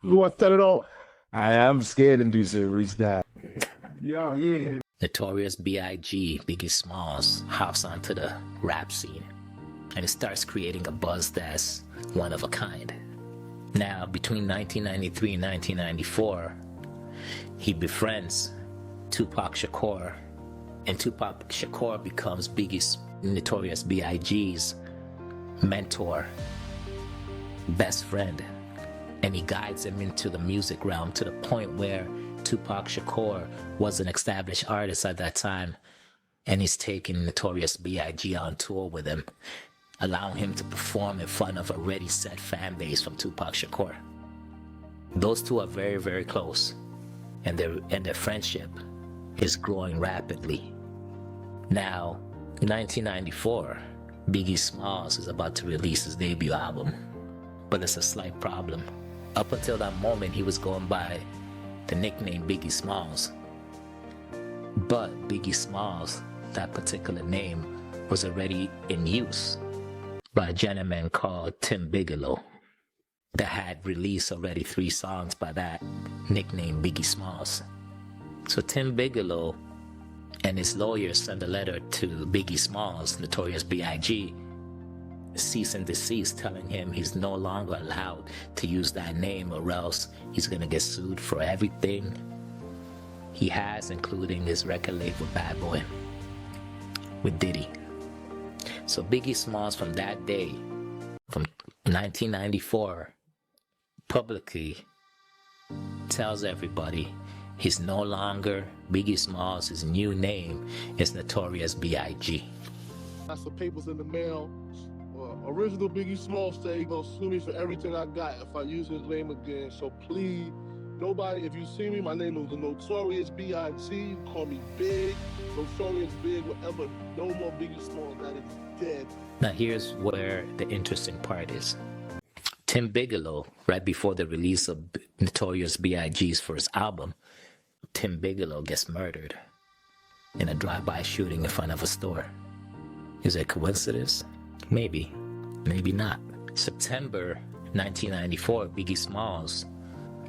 You want to set it on? I am scared to do so. Reach that. Yeah. Notorious B.I.G, Biggie Smalls, hops onto the rap scene and it starts creating a buzz that's one of a kind. Now, between 1993 and 1994, he befriends Tupac Shakur, and Tupac Shakur becomes Notorious B.I.G's mentor, best friend, and he guides him into the music realm to the point where Tupac Shakur was an established artist at that time, and he's taking Notorious B.I.G on tour with him, allowing him to perform in front of a ready set fan base from Tupac Shakur. Those two are very, very close, and their friendship is growing rapidly. Now, in 1994, Biggie Smalls is about to release his debut album, but there's a slight problem. Up until that moment, he was going by the nickname Biggie Smalls. But Biggie Smalls, that particular name, was already in use by a gentleman called Tim Bigelow that had released already 3 songs by that nickname Biggie Smalls. So Tim Bigelow and his lawyers sent a letter to Biggie Smalls, Notorious B.I.G, cease and desist, telling him he's no longer allowed to use that name or else he's gonna get sued for everything he has, including his record label Bad Boy with Diddy. So Biggie Smalls from that day, from 1994, publicly tells everybody he's no longer Biggie Smalls. His new name is Notorious B.I.G. Got some papers in the mail. Original Biggie Smalls say he gonna sue me for everything I got if I use his name again. So please, nobody, if you see me, my name is the Notorious B.I.G. You call me Big, Notorious Big, whatever. No more Biggie Smalls. That is dead. Now here's where the interesting part is. Tim Bigelow, right before the release of Notorious B.I.G's first album, Tim Bigelow gets murdered in a drive-by shooting in front of a store. Is it a coincidence? Maybe. Maybe not. September 1994, Biggie Smalls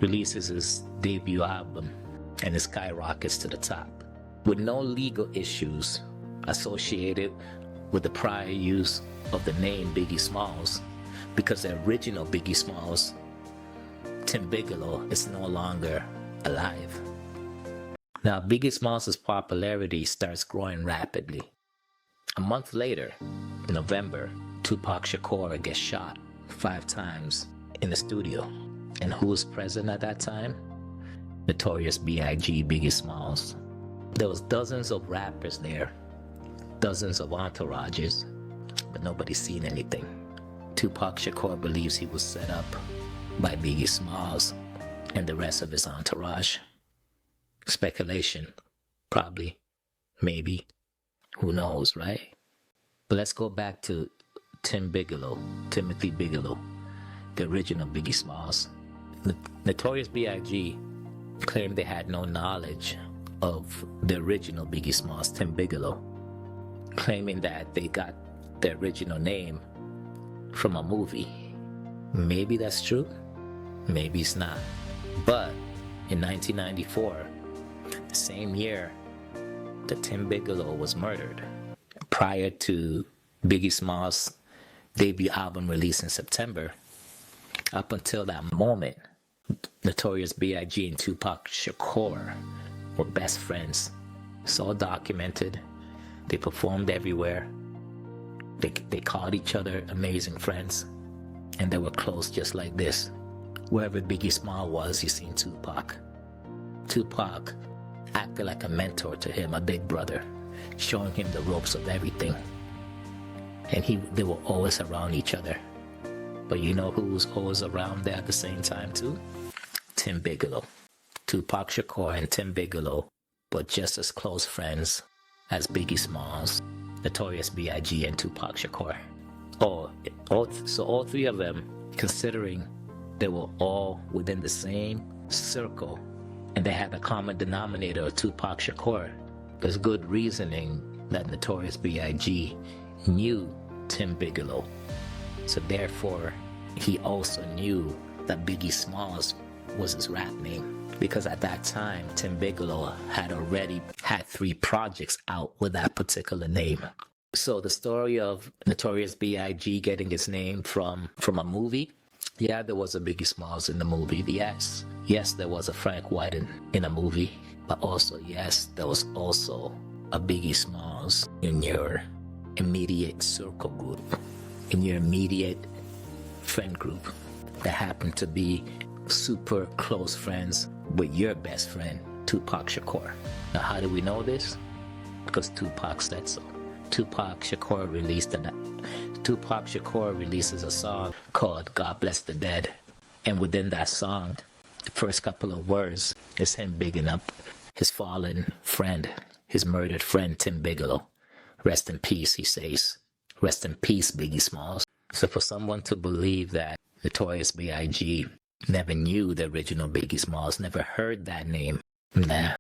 releases his debut album and it skyrockets to the top. With no legal issues associated with the prior use of the name Biggie Smalls, because the original Biggie Smalls, Tim Bigelow, is no longer alive. Now, Biggie Smalls' popularity starts growing rapidly. A month later, in November, Tupac Shakur gets shot 5 times in the studio. And who was present at that time? Notorious B.I.G, Biggie Smalls. There was dozens of rappers there, dozens of entourages, but nobody's seen anything. Tupac Shakur believes he was set up by Biggie Smalls and the rest of his entourage. Speculation, probably, maybe, who knows, right? But let's go back to Timothy Bigelow, the original Biggie Smalls. Notorious B.I.G claimed they had no knowledge of the original Biggie Smalls, Tim Bigelow, claiming that they got the original name from a movie. Maybe that's true, maybe it's not. But in 1994, the same year that Tim Bigelow was murdered, prior to Biggie Smalls' debut album release in September, up until that moment, Notorious B.I.G and Tupac Shakur were best friends. It's all documented. They performed everywhere. They called each other amazing friends. And they were close just like this. Wherever Biggie Smalls was, he seen Tupac. Tupac acted like a mentor to him, a big brother, showing him the ropes of everything. And they were always around each other. But you know who was always around there at the same time too? Tim Bigelow. Tupac Shakur and Tim Bigelow were just as close friends as Biggie Smalls, Notorious B.I.G, and Tupac Shakur. So all 3 of them, considering they were all within the same circle and they had a common denominator of Tupac Shakur, there's good reasoning that Notorious B.I.G knew Tim Bigelow. So therefore, he also knew that Biggie Smalls was his rap name. Because at that time, Tim Bigelow had already had 3 projects out with that particular name. So the story of Notorious B.I.G. getting its name from a movie, yeah, there was a Biggie Smalls in the movie, yes. Yes, there was a Frank White in a movie, but also, yes, there was also a Biggie Smalls in your immediate circle group, in your immediate friend group that happened to be super close friends with your best friend, Tupac Shakur. Now, how do we know this? Because Tupac said so. Tupac Shakur releases a song called God Bless the Dead. And within that song, the first couple of words is him bigging up his fallen friend, his murdered friend, Tim Bigelow. Rest in peace, he says. Rest in peace, Biggie Smalls. So for someone to believe that Notorious B.I.G. never knew the original Biggie Smalls, never heard that name, nah,